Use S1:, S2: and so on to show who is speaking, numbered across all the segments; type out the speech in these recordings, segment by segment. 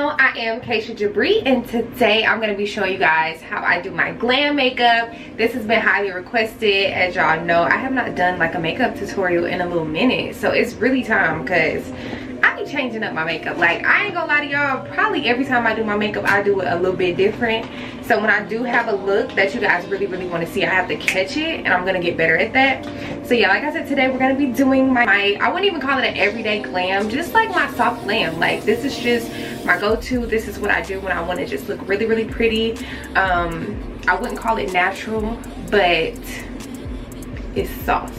S1: channel. I am Kashia Jabre, and today I'm going to be showing you guys how I do my glam makeup. This has been highly requested. As y'all know, I have not done like a makeup tutorial in a little minute, so it's really time because I be changing up my makeup. Like, I ain't gonna lie to y'all, probably every time I do my makeup I do it a little bit different. So when I do have a look that you guys really want to see, I have to catch it, and I'm gonna get better at that. So yeah, like I said, today we're gonna be doing my I wouldn't even call it an everyday glam, just like my soft glam. Like, this is just my go-to. This is what I do when I want to just look really pretty. I wouldn't call it natural, but it's soft,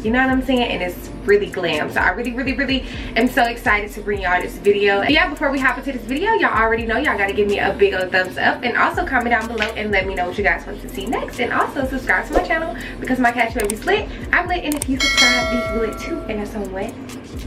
S1: you know what I'm saying, and it's really glam. So I really am so excited to bring y'all this video. And yeah, before we hop into this video, y'all already know y'all gotta give me a big old thumbs up, and also comment down below and let me know what you guys want to see next, and also subscribe to my channel because my Kashia Baby's lit. I'm lit, and if you subscribe, you lit too, and that's on what?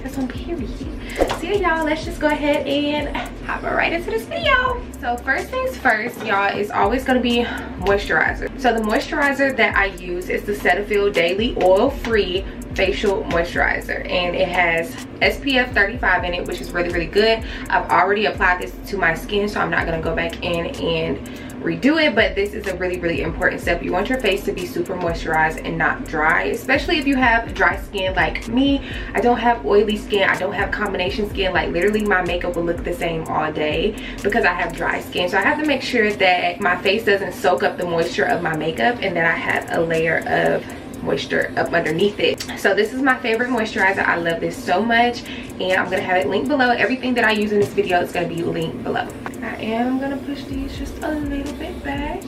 S1: That's on period. So yeah, y'all, let's just go ahead and hop right into this video. So first things first, y'all, is always gonna be moisturizer. So the moisturizer that I use is the Cetaphil Daily Oil Free Facial Moisturizer, and it has SPF 35 in it, which is really good. I've already applied this to my skin, so I'm not gonna go back in and redo it, but this is a really important step. You want your face to be super moisturized and not dry, especially if you have dry skin like me. I don't have oily skin, I don't have combination skin. Like, literally my makeup will look the same all day because I have dry skin. So I have to make sure that my face doesn't soak up the moisture of my makeup, and that I have a layer of moisture up underneath it. So this is my favorite moisturizer. I love this so much, and I'm gonna have it linked below. Everything that I use in this video is gonna be linked below. I am gonna push these just a little bit back.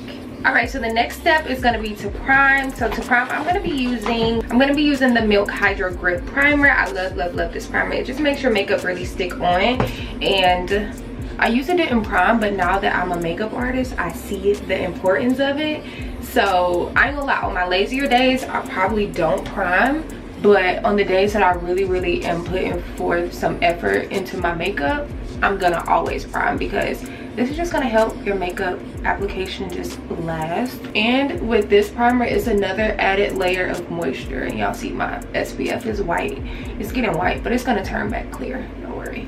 S1: All right, so the next step is gonna be to prime. So to prime, I'm gonna be using the Milk Hydro Grip Primer. I love this primer. It just makes your makeup really stick on, and I used to didn't prime, but now that I'm a makeup artist, I see the importance of it. So I ain't gonna lie, on my lazier days I probably don't prime, but on the days that I really am putting forth some effort into my makeup, I'm gonna always prime, because this is just gonna help your makeup application just last. And with this primer, it's another added layer of moisture. And y'all see my SPF is white. It's getting white, but it's gonna turn back clear, don't worry.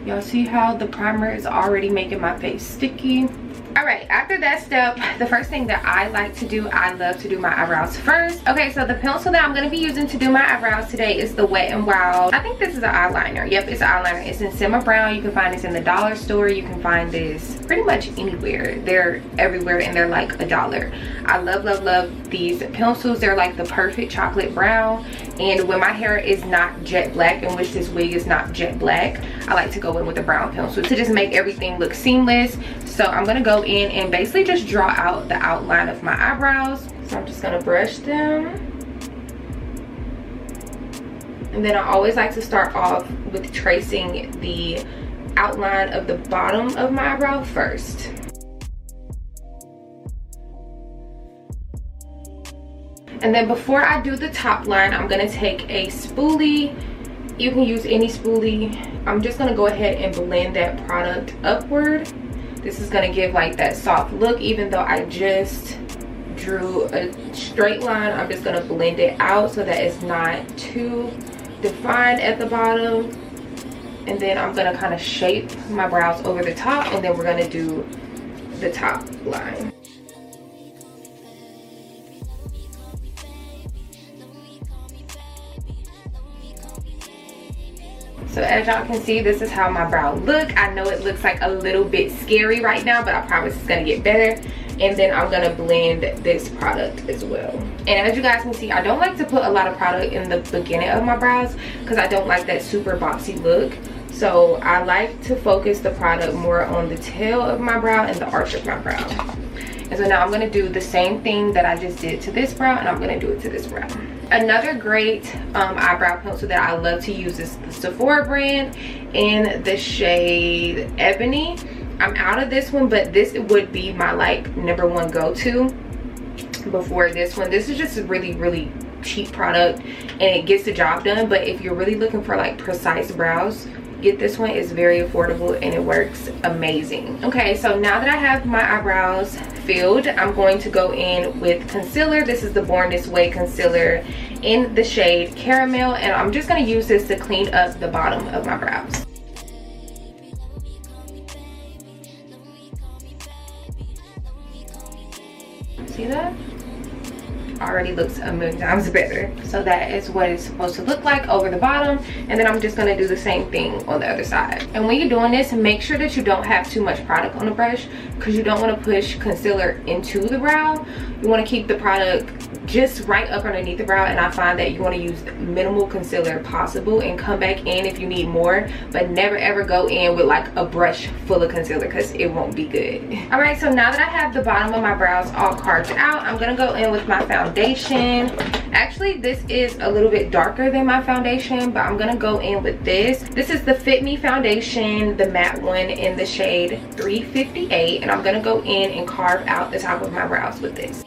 S1: Y'all see how the primer is already making my face sticky? All right, after that step, the first thing that I like to do, I love to do my eyebrows first. Okay, so the pencil that I'm gonna be using to do my eyebrows today is the Wet n Wild. I think this is an eyeliner. Yep, it's an eyeliner. It's in Simma Brown. You can find this in the dollar store. You can find this pretty much anywhere. They're everywhere, and they're like $1. I love these pencils. They're like the perfect chocolate brown. And when my hair is not jet black, in which this wig is not jet black, I like to go in with a brown pencil to just make everything look seamless. So I'm gonna go in and basically just draw out the outline of my eyebrows. So I'm just gonna brush them. And then I always like to start off with tracing the outline of the bottom of my eyebrow first. And then before I do the top line, I'm gonna take a spoolie. You can use any spoolie. I'm just gonna go ahead and blend that product upward. This is gonna give like that soft look. Even though I just drew a straight line, I'm just gonna blend it out so that it's not too defined at the bottom. And then I'm gonna kind of shape my brows over the top, and then we're gonna do the top line. So as y'all can see, this is how my brow look. I know it looks like a little bit scary right now, but I promise it's gonna get better. And then I'm gonna blend this product as well. And as you guys can see, I don't like to put a lot of product in the beginning of my brows because I don't like that super boxy look. So I like to focus the product more on the tail of my brow and the arch of my brow. And so now I'm gonna do the same thing that I just did to this brow, and I'm gonna do it to this brow. Another great eyebrow pencil that I love to use is the Sephora brand in the shade Ebony. I'm out of this one, but this would be my like #1 go-to before this one. This is just a really cheap product, and it gets the job done. But if you're really looking for like precise brows, get this one. It's very affordable and it works amazing. Okay, so now that I have my eyebrows filled, I'm going to go in with concealer. This is the Born This Way concealer in the shade Caramel, and I'm just going to use this to clean up the bottom of my brows. See that? Already looks a million times better. So that is what it's supposed to look like over the bottom, and then I'm just going to do the same thing on the other side. And when you're doing this, make sure that you don't have too much product on the brush, because you don't want to push concealer into the brow. You want to keep the product just right up underneath the brow, and I find that you want to use minimal concealer possible and come back in if you need more, but never ever go in with like a brush full of concealer, because it won't be good. All right, so now that I have the bottom of my brows all carved out, I'm gonna go in with my foundation. Actually, this is a little bit darker than my foundation, but I'm gonna go in with this. This is the Fit Me foundation, the matte one in the shade 358, and I'm gonna go in and carve out the top of my brows with this.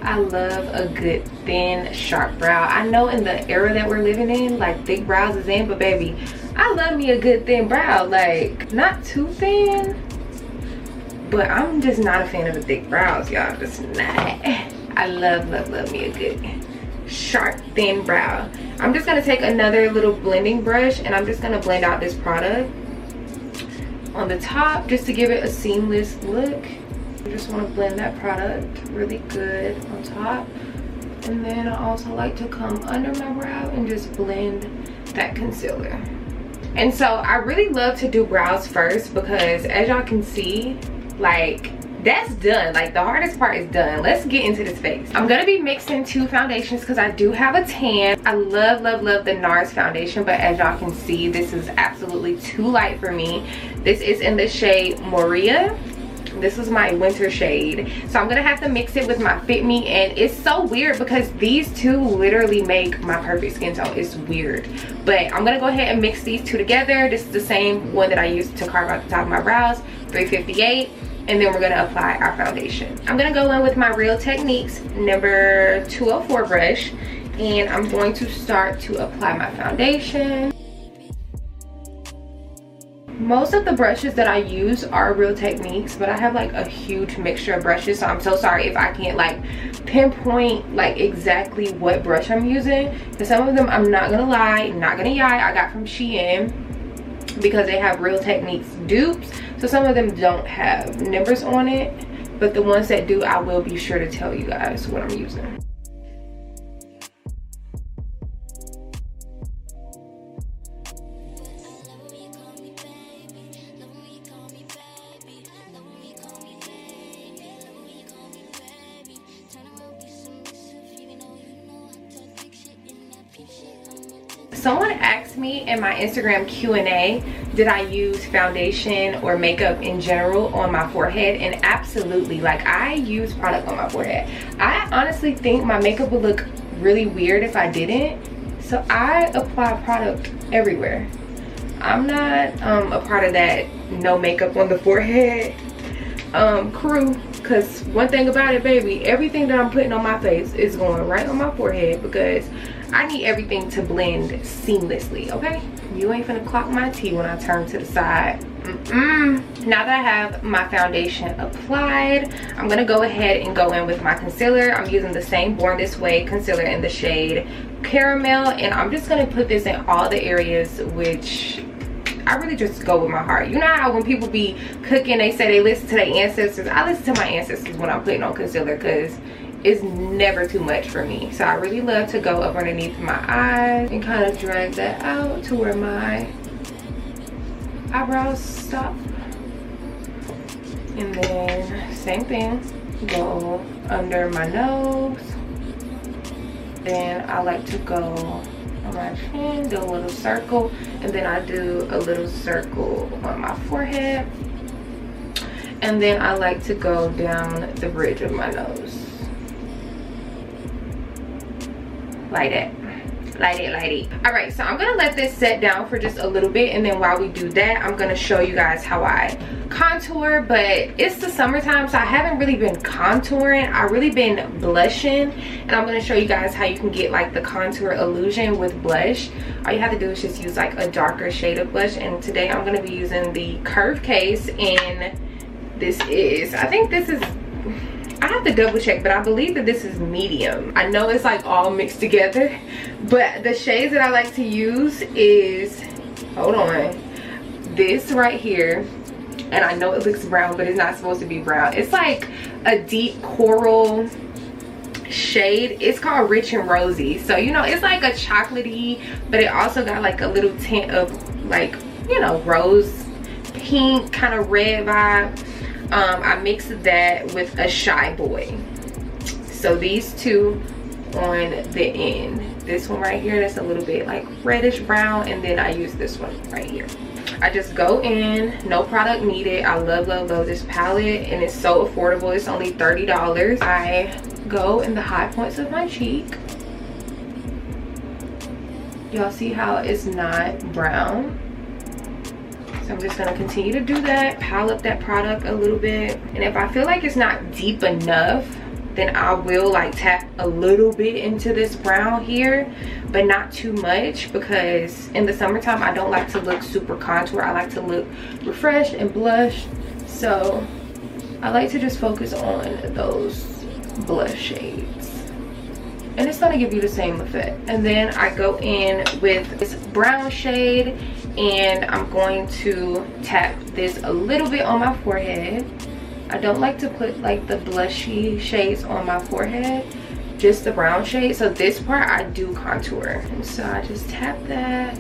S1: I love a good thin sharp brow. I know in the era that we're living in, like thick brows is in, but baby, I love me a good thin brow. Like not too thin, but I'm just not a fan of the thick brows, y'all. Just not. I love me a good sharp thin brow. I'm just gonna take another little blending brush and I'm just gonna blend out this product on the top just to give it a seamless look. I just want to blend that product really good on top, and then I also like to come under my brow and just blend that concealer. And so I really love to do brows first, because as y'all can see, like that's done. Like the hardest part is done. Let's get into this face. I'm gonna be mixing two foundations because I do have a tan. I love the NARS foundation, but as y'all can see, this is absolutely too light for me. This is in the shade Moria. This is my winter shade, so I'm gonna have to mix it with my Fit Me, and it's so weird because these two literally make my perfect skin tone. It's weird, but I'm gonna go ahead and mix these two together. This is the same one that I used to carve out the top of my brows, 358, and then we're gonna apply our foundation. I'm gonna go in with my Real Techniques number 204 brush, and I'm going to start to apply my foundation. Most of the brushes that I use are Real Techniques, but I have like a huge mixture of brushes, so I'm so sorry if I can't like pinpoint like exactly what brush I'm using, because some of them, I'm not gonna lie, not gonna yai, I got from Shein because they have Real Techniques dupes, so some of them don't have numbers on it, but the ones that do, I will be sure to tell you guys what I'm using. Someone asked me in my Instagram Q&A, did I use foundation or makeup in general on my forehead? And absolutely, like I use product on my forehead. I honestly think my makeup would look really weird if I didn't, so I apply product everywhere. I'm not a part of that no makeup on the forehead crew, because one thing about it, baby, everything that I'm putting on my face is going right on my forehead, because I need everything to blend seamlessly, okay? You ain't finna clock my tea when I turn to the side. Now that I have my foundation applied, I'm gonna go ahead and go in with my concealer. I'm using the same Born This Way concealer in the shade Caramel, and I'm just gonna put this in all the areas which I really just go with my heart. You know how when people be cooking, they say they listen to their ancestors? I listen to my ancestors when I'm putting on concealer, because it's never too much for me. So I really love to go up underneath my eyes and kind of drag that out to where my eyebrows stop. And then same thing, go under my nose. Then I like to go on my chin, do a little circle, and then I do a little circle on my forehead. And then I like to go down the bridge of my nose. Like that. light it. All right, so I'm gonna let this set down for just a little bit, and then while we do that, I'm gonna show you guys how I contour. But it's the summertime, so I haven't really been contouring. I've really been blushing, and I'm gonna show you guys how you can get like the contour illusion with blush. All you have to do is just use like a darker shade of blush, and today I'm gonna be using the Curve Case, and this is, I think this is, I have to double check, but I believe that this is medium. I know it's like all mixed together, but the shades that I like to use is, hold on, this right here. And I know it looks brown, but it's not supposed to be brown. It's like a deep coral shade. It's called Rich and Rosy. So, you know, it's like a chocolatey, but it also got like a little tint of like, you know, rose pink kind of red vibe. I mixed that with a Shy Boy. So these two on the end. This one right here, that's a little bit like reddish brown, and then I use this one right here. I just go in, no product needed. I love this palette, and it's so affordable. It's only $30. I go in the high points of my cheek. Y'all see how it's not brown? So I'm just gonna continue to do that, pile up that product a little bit. And if I feel like it's not deep enough, then I will like tap a little bit into this brown here, but not too much, because in the summertime I don't like to look super contour. I like to look refreshed and blushed. So I like to just focus on those blush shades, and it's gonna give you the same effect. And then I go in with this brown shade, and I'm going to tap this a little bit on my forehead. I don't like to put like the blushy shades on my forehead, just the brown shade. So this part I do contour, and so I just tap that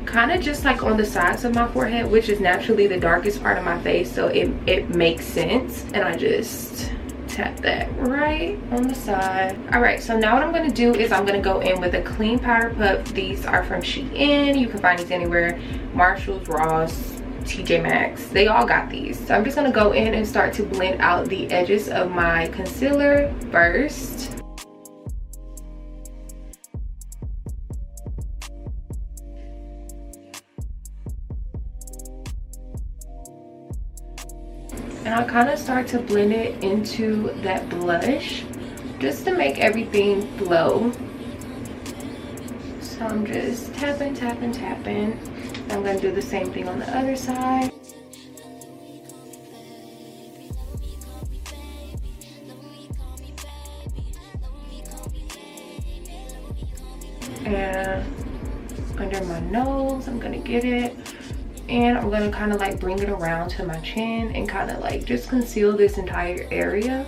S1: kind of just like on the sides of my forehead, which is naturally the darkest part of my face, so it makes sense. And I just tap that right on the side. All right, so now what I'm going to do is I'm going to go in with a clean powder puff. These are from Shein. You can find these anywhere. Marshalls, Ross, TJ Maxx, they all got these. So I'm just going to go in and start to blend out the edges of my concealer first. And I'll kind of start to blend it into that blush, just to make everything flow. So I'm just tapping. I'm going to do the same thing on the other side. And under my nose, I'm going to get it. And I'm gonna kind of like bring it around to my chin and kind of like just conceal this entire area.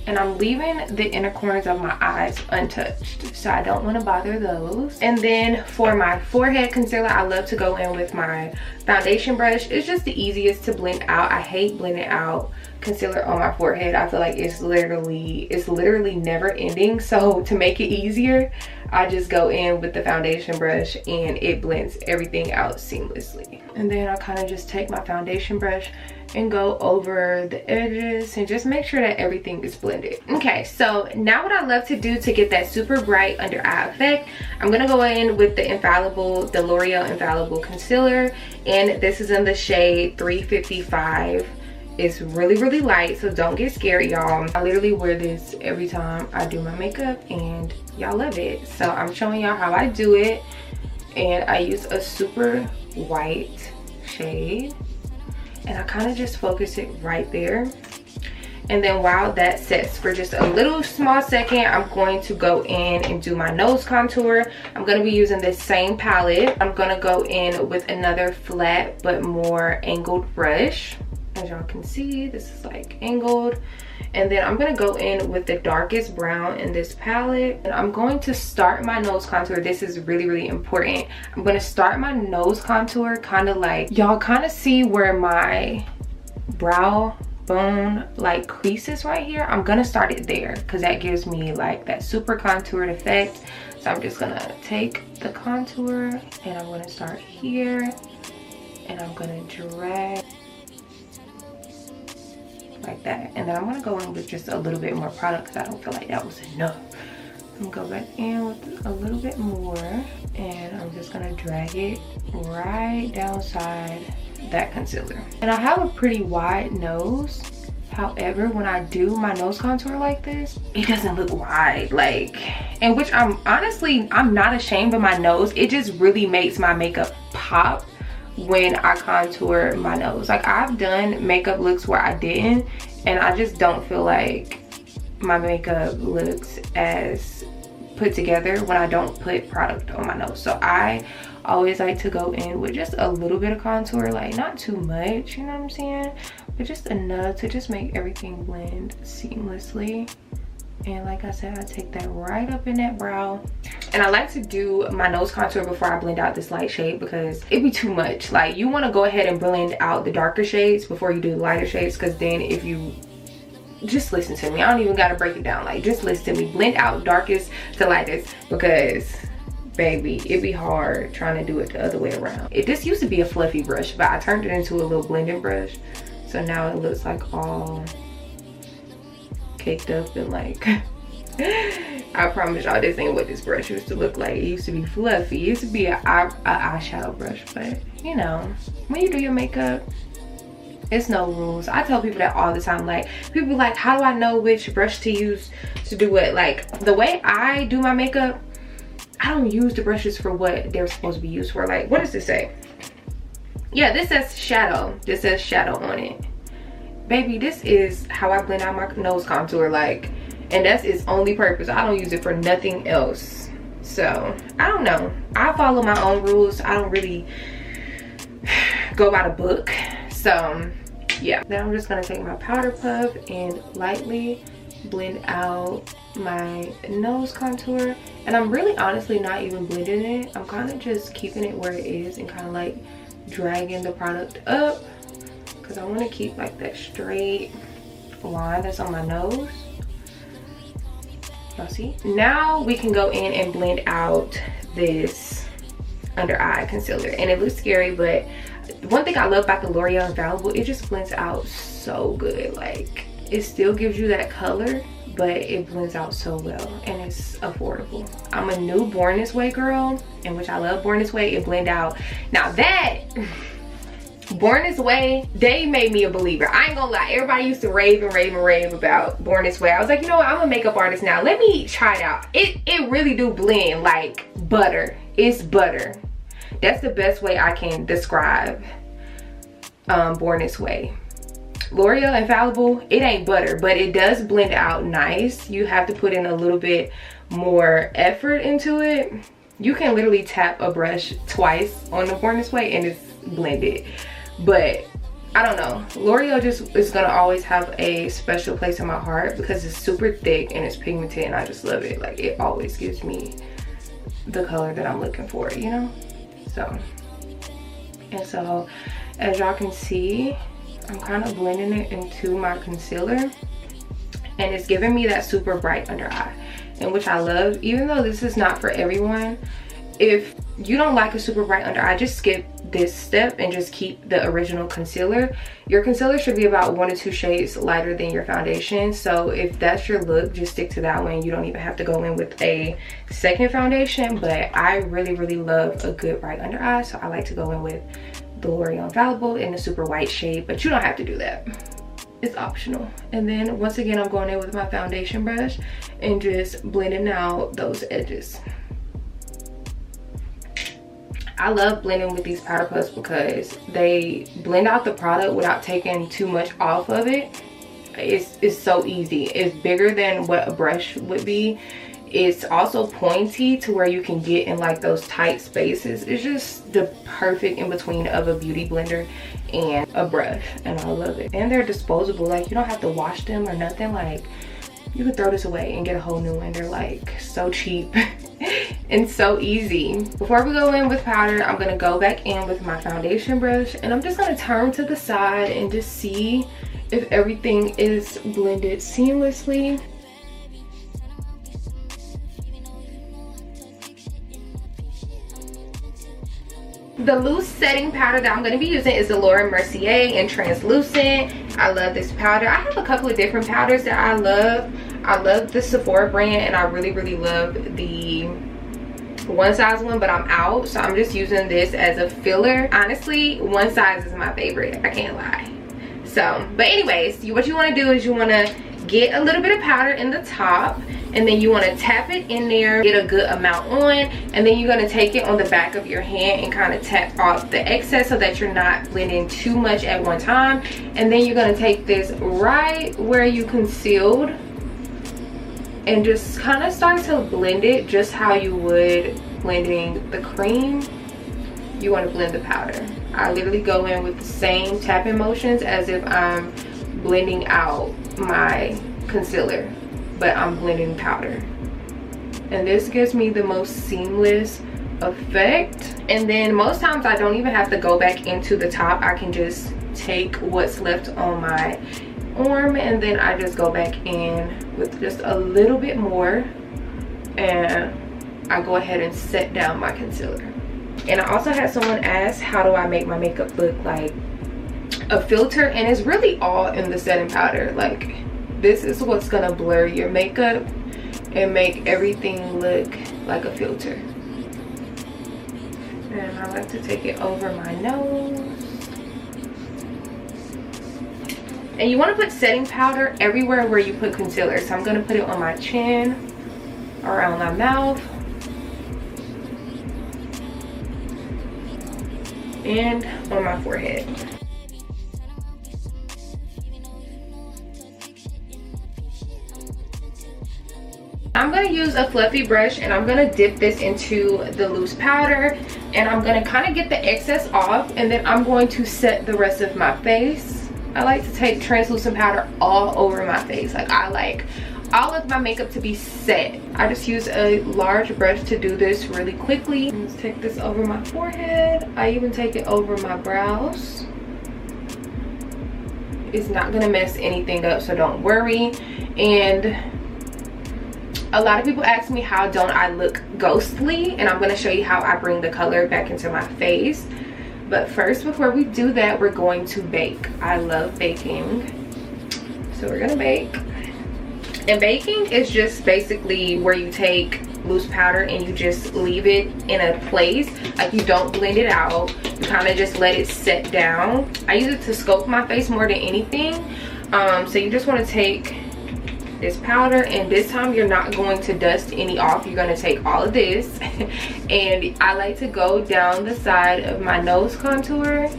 S1: And I'm leaving the inner corners of my eyes untouched, so I don't want to bother those. And then for my forehead concealer, I love to go in with my foundation brush. It's just the easiest to blend out. I hate blending out concealer on my forehead. I feel like it's literally never ending. So to make it easier, I just go in with the foundation brush and it blends everything out seamlessly. And then I kind of just take my foundation brush and go over the edges and just make sure that everything is blended. Okay, so now what I love to do to get that super bright under eye effect, I'm gonna go in with the L'Oreal Infallible Concealer, and this is in the shade 355. It's really light, so don't get scared, y'all. I literally wear this every time I do my makeup and y'all love it. So I'm showing y'all how I do it, and I use a super white shade, and I kind of just focus it right there. And then while that sets for just a little small second, I'm going to go in and do my nose contour. I'm going to be using this same palette. I'm going to go in with another flat but more angled brush. As y'all can see, this is like angled. And then I'm going to go in with the darkest brown in this palette, and I'm going to start my nose contour. This is really important. I'm going to start my nose contour kind of like, y'all kind of see where my brow bone like creases right here. I'm going to start it there because that gives me like that super contoured effect. So I'm just going to take the contour and I'm going to start here, and I'm going to drag like like that. And then I'm gonna go in with just a little bit more product because I don't feel like that was enough. I'm gonna go back in with a little bit more, and I'm just gonna drag it right downside that concealer. And I have a pretty wide nose. However, when I do my nose contour like this, it doesn't look wide, like, and which I'm not ashamed of my nose. It just really makes my makeup pop when I contour my nose. Like, I've done makeup looks where I didn't, and I just don't feel like my makeup looks as put together when I don't put product on my nose. So I always like to go in with just a little bit of contour, like not too much, you know what I'm saying, but just enough to just make everything blend seamlessly. And like I said, I take that right up in that brow. And I like to do my nose contour before I blend out this light shade because it'd be too much. Like, you want to go ahead and blend out the darker shades before you do the lighter shades, because then if you just listen to me, I don't even gotta break it down, like just listen to me, blend out darkest to lightest, because baby, it'd be hard trying to do it the other way around. This used to be a fluffy brush, but I turned it into a little blending brush, so now it looks like all caked up and like I promise y'all this ain't what this brush used to look like. It used to be fluffy. It used to be an eyeshadow brush, but you know, when you do your makeup, it's no rules. I tell people that all the time. Like, people be like, how do I know which brush to use to do what? Like, the way I do my makeup, I don't use the brushes for what they're supposed to be used for. Like, what does this say? Yeah, this says shadow. This says shadow on it. Baby, this is how I blend out my nose contour. Like, and that's its only purpose. I don't use it for nothing else. So, I don't know. I follow my own rules. I don't really go by the book. So, yeah. Then I'm just gonna take my powder puff and lightly blend out my nose contour. And I'm really honestly not even blending it. I'm kind of just keeping it where it is and kind of like dragging the product up, because I want to keep like that straight line that's on my nose. Y'all see? Now we can go in and blend out this under eye concealer. And it looks scary, but one thing I love about the L'Oreal Infallible, it just blends out so good. Like, it still gives you that color, but it blends out so well, and it's affordable. I'm a new Born This Way girl, in which I love Born This Way. It blend out. Now that Born This Way, they made me a believer. I ain't gonna lie, everybody used to rave and rave and rave about Born This Way. I was like, you know what, I'm a makeup artist now, let me try it out. It really do blend like butter. It's butter. That's the best way I can describe Born This Way. L'Oreal Infallible, it ain't butter, but it does blend out nice. You have to put in a little bit more effort into it. You can literally tap a brush twice on the Born This Way and it's blended. But I don't know, L'Oreal just is gonna always have a special place in my heart because it's super thick and it's pigmented, and I just love it. Like, it always gives me the color that I'm looking for, you know? So as y'all can see, I'm kind of blending it into my concealer, and it's giving me that super bright under eye, and which I love. Even though this is not for everyone, if you don't like a super bright under eye, just skip this step and just keep the original concealer. Your concealer should be about 1 to 2 shades lighter than your foundation, so if that's your look, just stick to that one. You don't even have to go in with a second foundation, but I really love a good bright under eye, so I like to go in with the L'Oreal Infallible in a super white shade, but you don't have to do that. It's optional. And then once again, I'm going in with my foundation brush and just blending out those edges. I love blending with these powder puffs because they blend out the product without taking too much off of it. It's so easy. It's bigger than what a brush would be. It's also pointy to where you can get in like those tight spaces. It's just the perfect in between of a beauty blender and a brush, and I love it. And they're disposable. Like, you don't have to wash them or nothing. Like, you can throw this away and get a whole new one. They're like so cheap and so easy. Before we go in with powder, I'm gonna go back in with my foundation brush, and I'm just gonna turn to the side and just see if everything is blended seamlessly. The loose setting powder that I'm going to be using is the Laura Mercier in Translucent. I love this powder. I have a couple of different powders that I love. I love the Sephora brand, and I really love the one size one, but I'm out, so I'm just using this as a filler. Honestly, one size is my favorite, I can't lie. So, but anyways, what you want to do is you want to get a little bit of powder in the top, and then you want to tap it in there, get a good amount on, and then you're going to take it on the back of your hand and kind of tap off the excess so that you're not blending too much at one time. And then you're going to take this right where you concealed and just kind of start to blend it just how you would blending the cream. You want to blend the powder. I literally go in with the same tapping motions as if I'm blending out my concealer, but I'm blending powder, and this gives me the most seamless effect. And then most times I don't even have to go back into the top. I can just take what's left on my arm, and then I just go back in with just a little bit more, and I go ahead and set down my concealer. And I also had someone ask, how do I make my makeup look like a filter? And it's really all in the setting powder. Like, this is what's gonna blur your makeup and make everything look like a filter. And I like to take it over my nose. And you want to put setting powder everywhere where you put concealer. So I'm gonna put it on my chin, around my mouth, and on my forehead. I'm going to use a fluffy brush, and I'm going to dip this into the loose powder, and I'm going to kind of get the excess off, and then I'm going to set the rest of my face. I like to take translucent powder all over my face. Like, I like all of my makeup to be set. I just use a large brush to do this really quickly. Let's take this over my forehead. I even take it over my brows. It's not gonna mess anything up, so don't worry. And a lot of people ask me, how don't I look ghostly? And I'm gonna show you how I bring the color back into my face. But first, before we do that, we're going to bake. I love baking, so we're gonna bake. And baking is just basically where you take loose powder and you just leave it in a place. Like, you don't blend it out, you kind of just let it set down. I use it to sculpt my face more than anything. So you just want to take this powder, and this time you're not going to dust any off. You're going to take all of this and I like to go down the side of my nose contour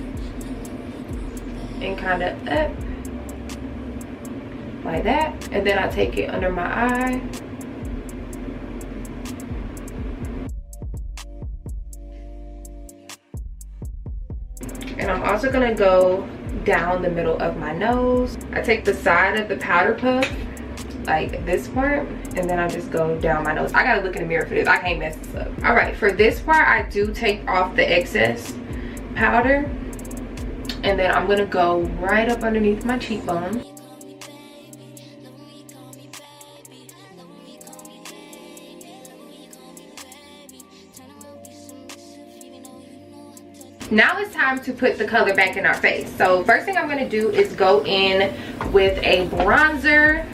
S1: and kind of up like that, and then I take it under my eye. And I'm also gonna go down the middle of my nose. I take the side of the powder puff, like this part, and then I just go down my nose. I gotta look in the mirror for this, I can't mess this up. All right, for this part, I do take off the excess powder, and then I'm gonna go right up underneath my cheekbone. Now it's time to put the color back in our face. So first thing I'm going to do is go in with a bronzer.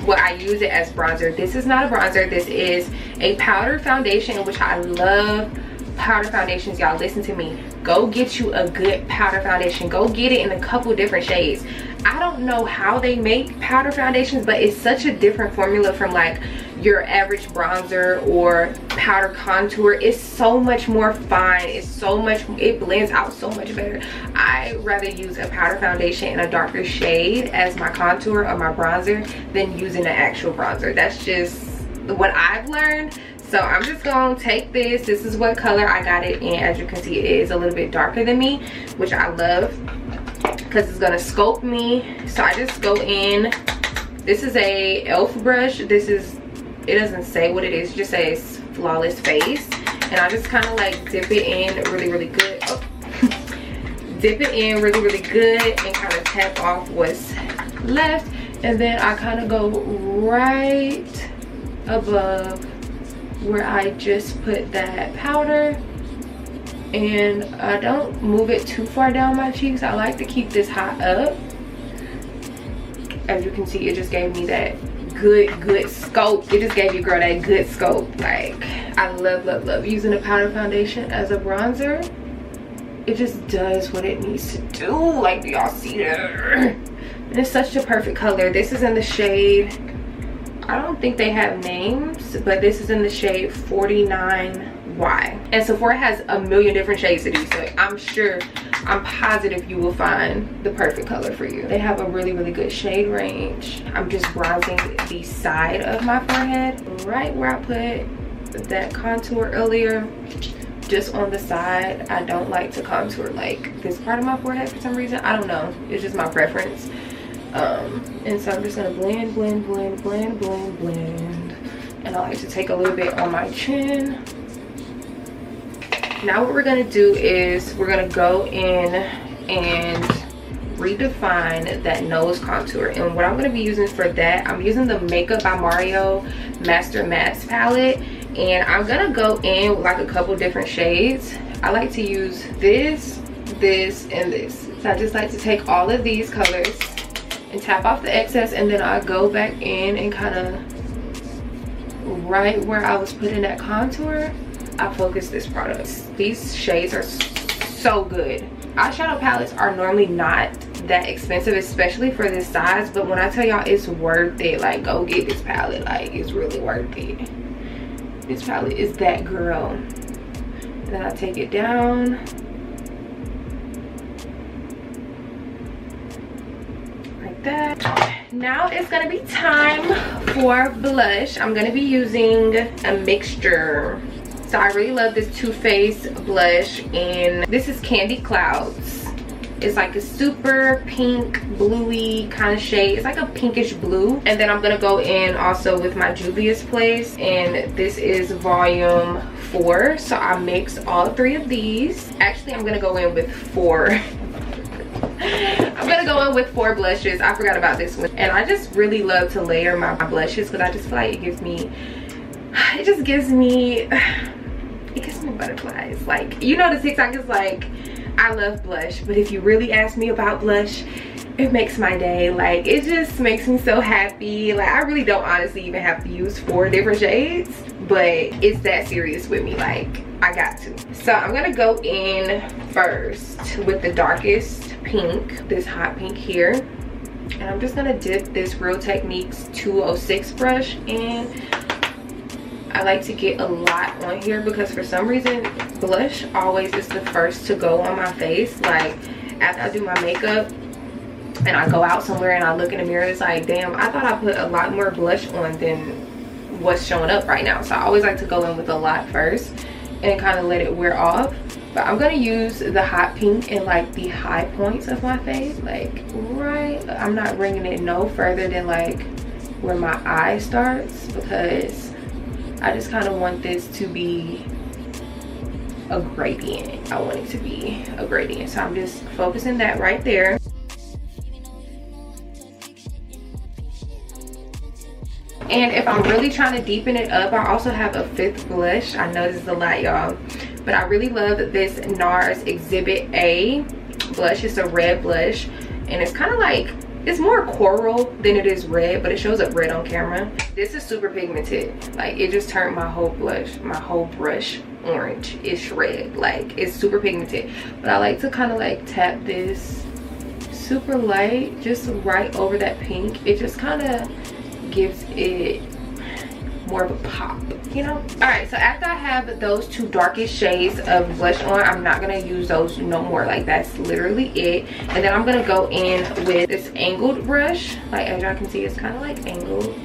S1: Well, I use it as bronzer. This is not a bronzer. This is a powder foundation, which I love powder foundations. Y'all, listen to me. Go get you a good powder foundation. Go get it in a couple different shades. I don't know how they make powder foundations, but it's such a different formula from like your average bronzer or powder contour. It's so much more fine. It's so much, it blends out so much better. I rather use a powder foundation in a darker shade as my contour or my bronzer than using an actual bronzer. That's just what I've learned. So I'm just gonna take this. This is what color I got it in. As you can see, it is a little bit darker than me, which I love because it's gonna sculpt me. So I just go in. This is a e.l.f. brush. This is, it doesn't say what it is, it just says Flawless Face. And I just kind of like dip it in really good. Oh. Dip it in really good and kind of tap off what's left. And then I kind of go right above where I just put that powder, and I don't move it too far down my cheeks. I like to keep this high up As you can see, it just gave me that good scope. It just gave your girl that good scope. Like, I love using a powder foundation as a bronzer. It just does what it needs to do. Like, do y'all see there? And it's such a perfect color. This is in the shade, I don't think they have names, but this is in the shade 49Y. And Sephora has a million different shades of these, so I'm positive you will find the perfect color for you. They have a really good shade range. I'm just bronzing the side of my forehead, right where I put that contour earlier, just on the side. I don't like to contour like this part of my forehead for some reason. I don't know, it's just my preference. And so I'm just gonna blend. And I like to take a little bit on my chin. Now what we're gonna do is we're gonna go in and redefine that nose contour. And what I'm gonna be using for that, I'm using the Makeup by Mario Master Mattes palette. And I'm gonna go in with like a couple different shades. I like to use this, and this. So I just like to take all of these colors and tap off the excess, and then I go back in and kind of right where I was putting that contour, I focus this product. These shades are so good. Eyeshadow palettes are normally not that expensive, especially for this size, but when I tell y'all it's worth it, like, go get this palette. Like, it's really worth it. This palette is that girl. And then I take it down. Like that. Now it's gonna be time for blush. I'm gonna be using a mixture. So I really love this Too Faced blush, and this is Candy Clouds. It's like a super pink, bluey kind of shade. It's like a pinkish blue. And then I'm gonna go in also with my Juvia's Place, and this is volume 4. So I mix all 3 of these. Actually, I'm gonna go in with 4. I'm gonna go in with 4 blushes. I forgot about this one. And I just really love to layer my blushes because I just feel like it gives me butterflies. Like, you know, the TikTok is like, I love blush, but if you really ask me about blush, it makes my day. Like, it just makes me so happy. Like, I really don't honestly even have to use 4 different shades, but it's that serious with me. Like, I got to. So I'm gonna go in first with the darkest pink, this hot pink here, and I'm just gonna dip this Real Techniques 206 brush in. I like to get a lot on here because for some reason blush always is the first to go on my face. Like, after I do my makeup and I go out somewhere and I look in the mirror, it's like, damn, I thought I put a lot more blush on than what's showing up right now. So I always like to go in with a lot first and kind of let it wear off. But I'm gonna use the hot pink in like the high points of my face, like right, I'm not bringing it no further than like where my eye starts, because I just kind of want this to be a gradient. I want it to be a gradient. So I'm just focusing that right there. And if I'm really trying to deepen it up, I also have a 5th blush. I know this is a lot, y'all, but I really love this NARS Exhibit A blush. It's a red blush, and it's kind of like, it's more coral than it is red, but it shows up red on camera. This is super pigmented. Like, it just turned my whole brush orange-ish red. Like, it's super pigmented. But I like to kind of like tap this super light just right over that pink. It just kind of gives it more of a pop, you know? All right, so after I have those 2 darkest shades of blush on, I'm not gonna use those no more. Like, that's literally it. And then I'm gonna go in with this angled brush. Like, as y'all can see, it's kind of like angled,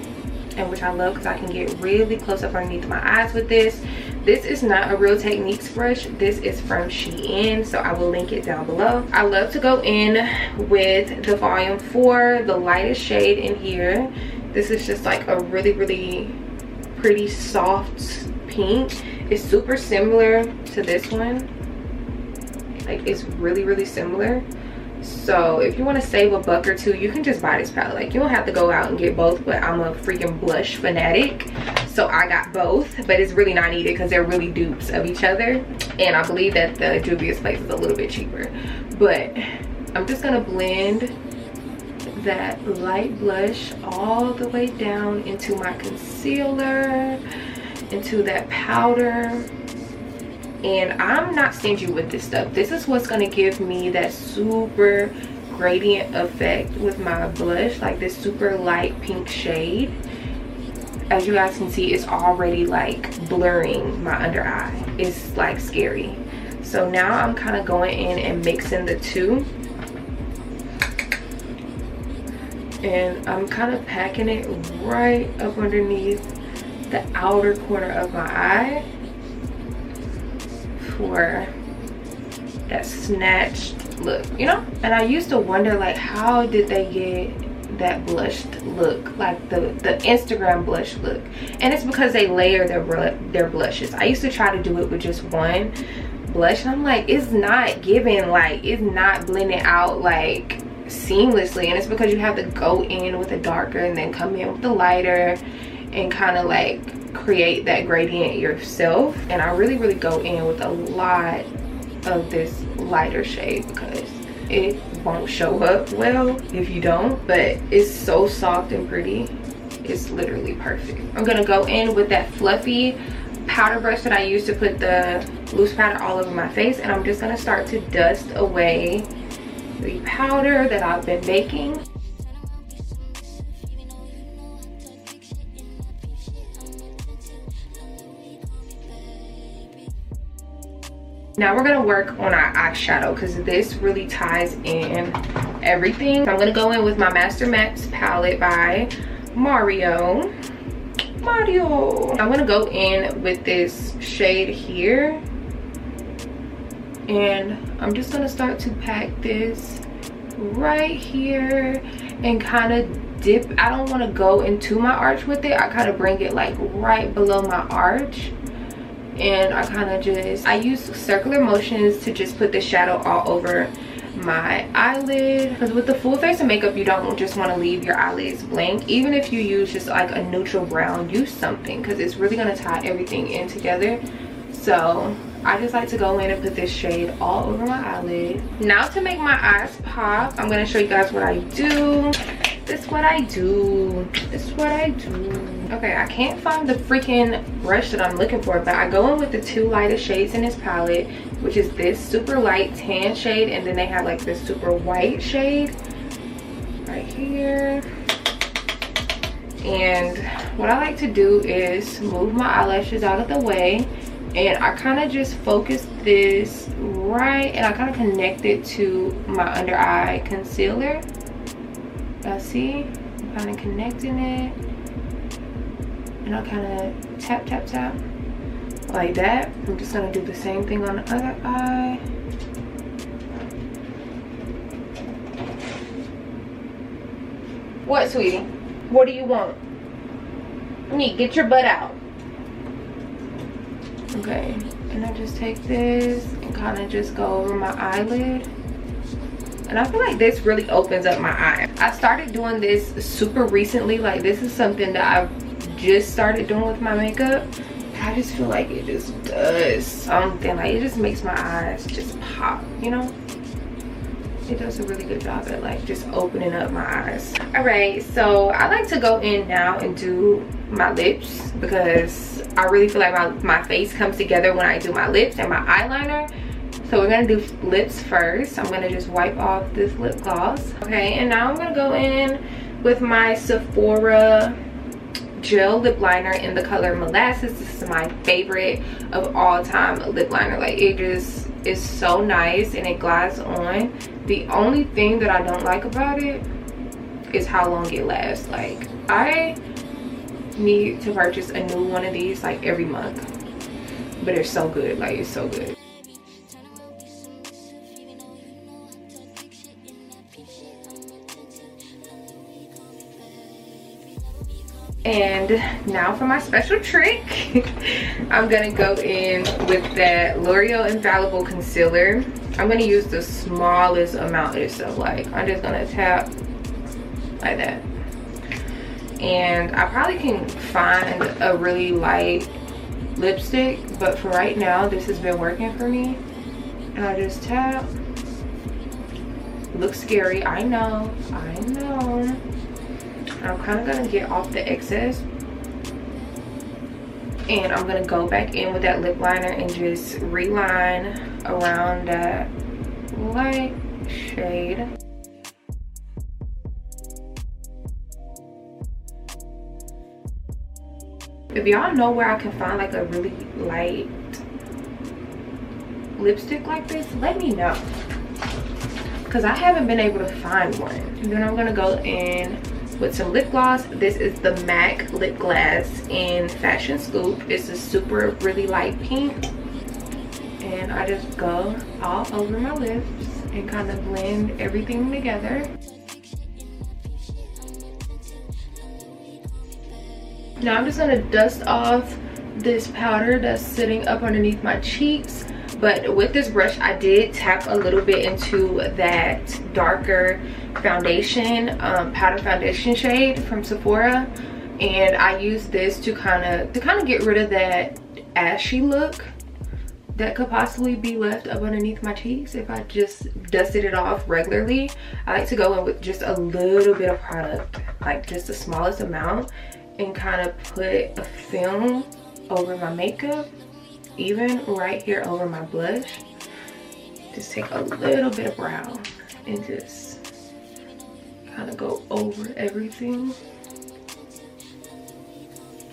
S1: and which I love because I can get really close up underneath my eyes with this. This is not a Real Techniques brush. This is from Shein, so I will link it down below. I love to go in with the volume 4, the lightest shade in here. This is just like a really pretty soft pink. It's super similar to this one. Like, it's really similar. So if you want to save a buck or 2, you can just buy this palette. Like, you don't have to go out and get both, but I'm a freaking blush fanatic, so I got both. But it's really not needed because they're really dupes of each other, and I believe that the Juvia's Place is a little bit cheaper. But I'm just gonna blend that light blush all the way down into my concealer, into that powder. And I'm not stingy with this stuff. This is what's going to give me that super gradient effect with my blush, like this super light pink shade. As you guys can see, it's already like blurring my under eye. It's like scary. So now I'm kind of going in and mixing the two, and I'm kind of packing it right up underneath the outer corner of my eye for that snatched look, you know. And I used to wonder, like, how did they get that blushed look, like the Instagram blush look? And it's because they layer their blushes. I used to try to do it with just one blush, and I'm like, it's not giving, like, it's not blending out like seamlessly. And it's because you have to go in with a darker and then come in with the lighter and kind of like create that gradient yourself. And I really go in with a lot of this lighter shade because it won't show up well if you don't, but it's so soft and pretty. It's literally perfect. I'm gonna go in with that fluffy powder brush that I used to put the loose powder all over my face, and I'm just gonna start to dust away the powder that I've been baking. Now we're gonna work on our eyeshadow because this really ties in everything. I'm gonna go in with my Master Max palette by Mario. I'm gonna go in with this shade here, and I'm just gonna start to pack this right here and kind of dip. I don't want to go into my arch with it. I kind of bring it like right below my arch, and I kind of just, I use circular motions to just put the shadow all over my eyelid, because with the full face of makeup you don't just want to leave your eyelids blank. Even if you use just like a neutral brown, use something, because it's really going to tie everything in together. So I just like to go in and put this shade all over my eyelid. Now to make my eyes pop, I'm going to show you guys what I do. This is what I do. Okay, I can't find the freaking brush that I'm looking for, but I go in with the two lightest shades in this palette, which is this super light tan shade, and then they have like this super white shade right here. And what I like to do is move my eyelashes out of the way, and I kind of just focus this right, and I kind of connect it to my under eye concealer. Y'all see? I'm kind of connecting it, and I'll kind of tap like that. I'm just gonna do the same thing on the other eye. What, sweetie? What do you want? You need to get your butt out. Okay, and I just take this and kind of just go over my eyelid. And I feel like this really opens up my eye. I started doing this super recently. Like, this is something that I've just started doing with my makeup. I just feel like it just does something. Like, it just makes my eyes just pop, you know? It does a really good job at like just opening up my eyes. All right, so I like to go in now and do my lips, because I really feel like my face comes together when I do my lips and my eyeliner. So we're gonna do lips first. I'm gonna just wipe off this lip gloss. Okay, and now I'm gonna go in with my Sephora gel lip liner in the color Molasses. This is my favorite of all time lip liner. Like, it just is so nice and it glides on. The only thing that I don't like about it is how long it lasts. Like, I need to purchase a new one of these like every month, but it's so good. Like, it's so good. And now for my special trick. I'm gonna go in with that L'Oreal Infallible Concealer. I'm gonna use the smallest amount of this stuff. Like, I'm just gonna tap like that. And I probably can find a really light lipstick, but for right now, this has been working for me. And I just tap Looks scary, I know. And I'm kind of gonna get off the excess, and I'm gonna go back in with that lip liner and just reline around that light shade. If y'all know where I can find like a really light lipstick like this, let me know, because I haven't been able to find one. And then I'm gonna go in with some lip gloss. This is the MAC lip gloss in Fashion Scoop. It's a super really light pink, and I just go all over my lips and kind of blend everything together. Now I'm just gonna dust off this powder that's sitting up underneath my cheeks. But with this brush, I did tap a little bit into that darker foundation, powder foundation shade from Sephora, and I used this to kind of get rid of that ashy look that could possibly be left up underneath my cheeks if I just dusted it off regularly. I like to go in with just a little bit of product, like just the smallest amount, and kind of put a film over my makeup, even right here over my blush. Just take a little bit of brown and just kind of go over everything.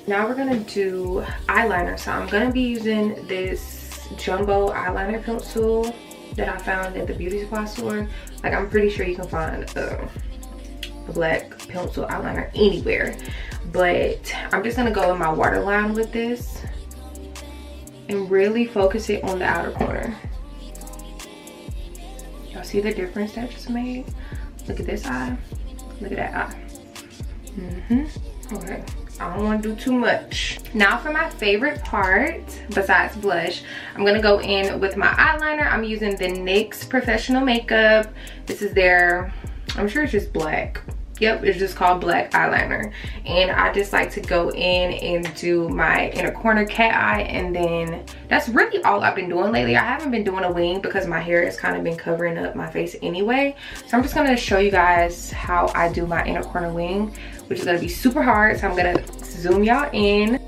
S1: Now we're gonna do eyeliner. So I'm gonna be using this jumbo eyeliner pencil that I found at the beauty supply store. Like, I'm pretty sure you can find a black pencil eyeliner anywhere, but I'm just gonna go in my waterline with this and really focus it on the outer corner. Y'all see the difference that just made? Look at this eye, look at that eye. Okay, I don't want to do too much. Now for my favorite part besides blush, I'm gonna go in with my eyeliner. I'm using the NYX Professional Makeup. This is their, I'm sure it's just black. Yep, it's just called black eyeliner. And I just like to go in and do my inner corner cat eye, and then that's really all I've been doing lately. I haven't been doing a wing because my hair has kind of been covering up my face anyway. So I'm just gonna show you guys how I do my inner corner wing, which is gonna be super hard. So I'm gonna zoom y'all in.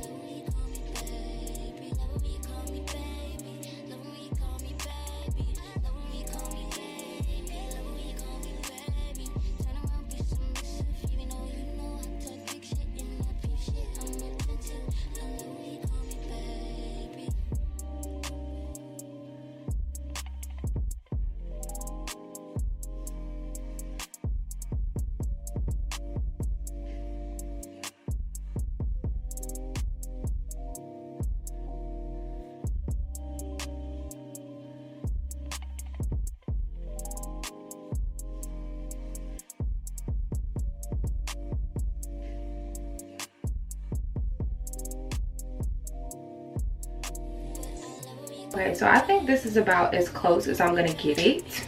S1: Okay, so I think this is about as close as I'm gonna get it,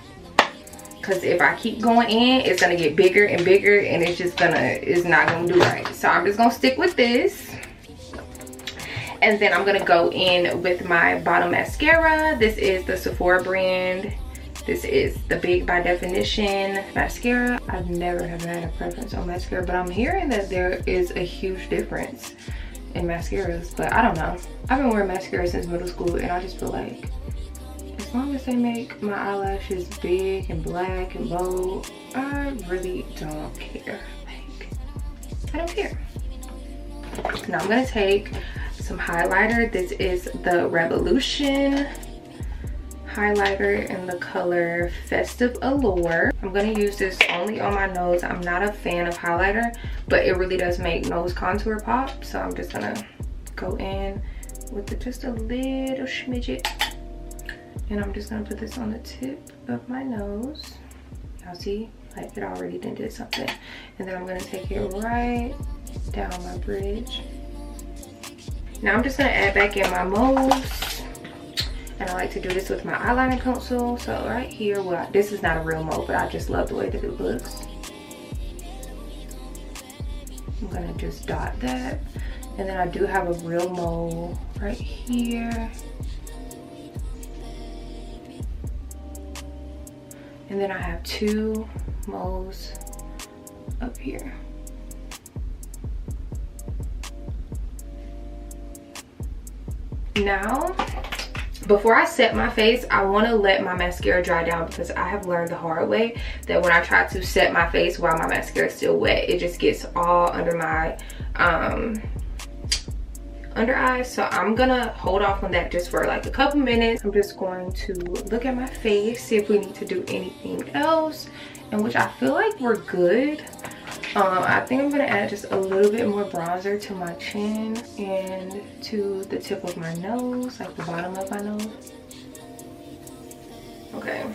S1: because if I keep going in, it's gonna get bigger and bigger, and it's not gonna do right. So I'm just gonna stick with this, and then I'm gonna go in with my bottom mascara. This is the Sephora brand. This is the Big by Definition mascara. I've never have had a preference on mascara, but I'm hearing that there is a huge difference in mascaras, but I don't know. I've been wearing mascara since middle school, and I just feel like as long as they make my eyelashes big and black and bold, I really don't care. Like, I don't care. Now I'm gonna take some highlighter. This is the Revolution highlighter in the color Festive Allure. I'm gonna use this only on my nose. I'm not a fan of highlighter, but it really does make nose contour pop. So I'm just gonna go in with just a little smidget, and I'm just gonna put this on the tip of my nose. Y'all see, like, it already did something. And then I'm gonna take it right down my bridge. Now I'm just gonna add back in my molds. And I like to do this with my eyeliner pencil. So right here, well, this is not a real mold, but I just love the way that it looks. I'm gonna just dot that. And then I do have a real mold right here. And then I have 2 moles up here. Now, before I set my face, I want to let my mascara dry down, because I have learned the hard way that when I try to set my face while my mascara is still wet, it just gets all under my under eyes. So I'm gonna hold off on that just for like a couple minutes. I'm just going to look at my face, see if we need to do anything else, and which I feel like we're good. I think I'm gonna add just a little bit more bronzer to my chin and to the tip of my nose, like the bottom of my nose. Okay.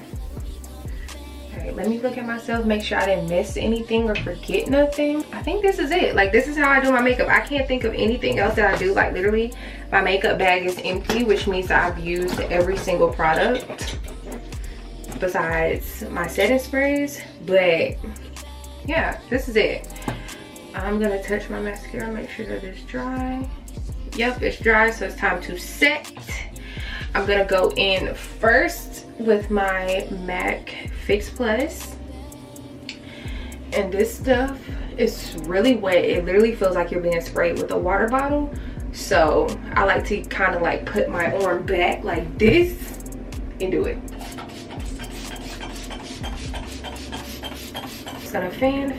S1: Alright, let me look at myself, make sure I didn't miss anything or forget nothing. I think this is it. Like, this is how I do my makeup. I can't think of anything else that I do. Like, literally, my makeup bag is empty, which means that I've used every single product besides my setting sprays. But yeah, this is it. I'm gonna touch my mascara, make sure that it's dry. Yep, it's dry, so it's time to set. I'm gonna go in first with my MAC Fix Plus. And this stuff is really wet. It literally feels like you're being sprayed with a water bottle. So I like to kind of like put my arm back like this and do it. Gonna fan.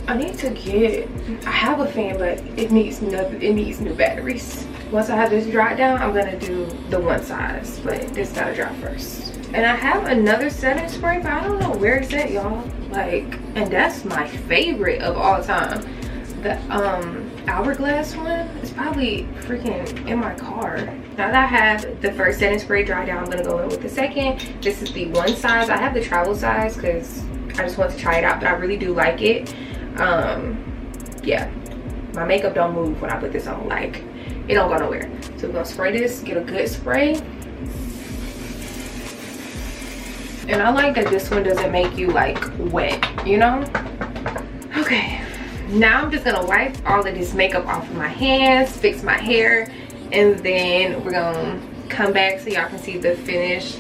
S1: I need to get, I have a fan, but it needs new batteries. Once I have this dried down, I'm gonna do the one size, but this gotta dry first. And I have another setting spray, but I don't know where it's at, y'all. Like, and that's my favorite of all time. The Hourglass one is probably freaking in my car. Now that I have the first setting spray dry down, I'm gonna go in with the second. This is the one size. I have the travel size because I just want to try it out, but I really do like it. Yeah, my makeup don't move when I put this on. Like, it don't go nowhere. So we're gonna spray this, get a good spray. And I like that this one doesn't make you like wet, you know? Okay. Now I'm just gonna wipe all of this makeup off of my hands, fix my hair, and then we're gonna come back so y'all can see the finished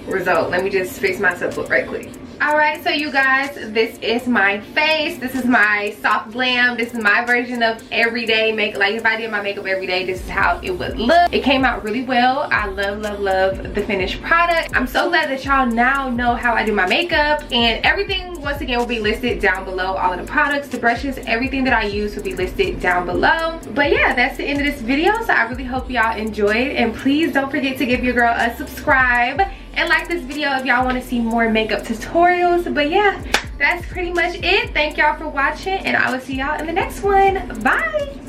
S1: result. Let me just fix myself up right quick. Alright, so you guys, this is my face. This is my soft glam. This is my version of everyday makeup. Like, if I did my makeup every day, this is how it would look. It came out really well. I love the finished product. I'm so glad that y'all now know how I do my makeup, and everything once again will be listed down below. All of the products, the brushes, everything that I use will be listed down below. But yeah, that's the end of this video. So I really hope y'all enjoyed, and please don't forget to give your girl a subscribe and like this video if y'all want to see more makeup tutorials. But yeah, that's pretty much it. Thank y'all for watching, and I will see y'all in the next one. Bye.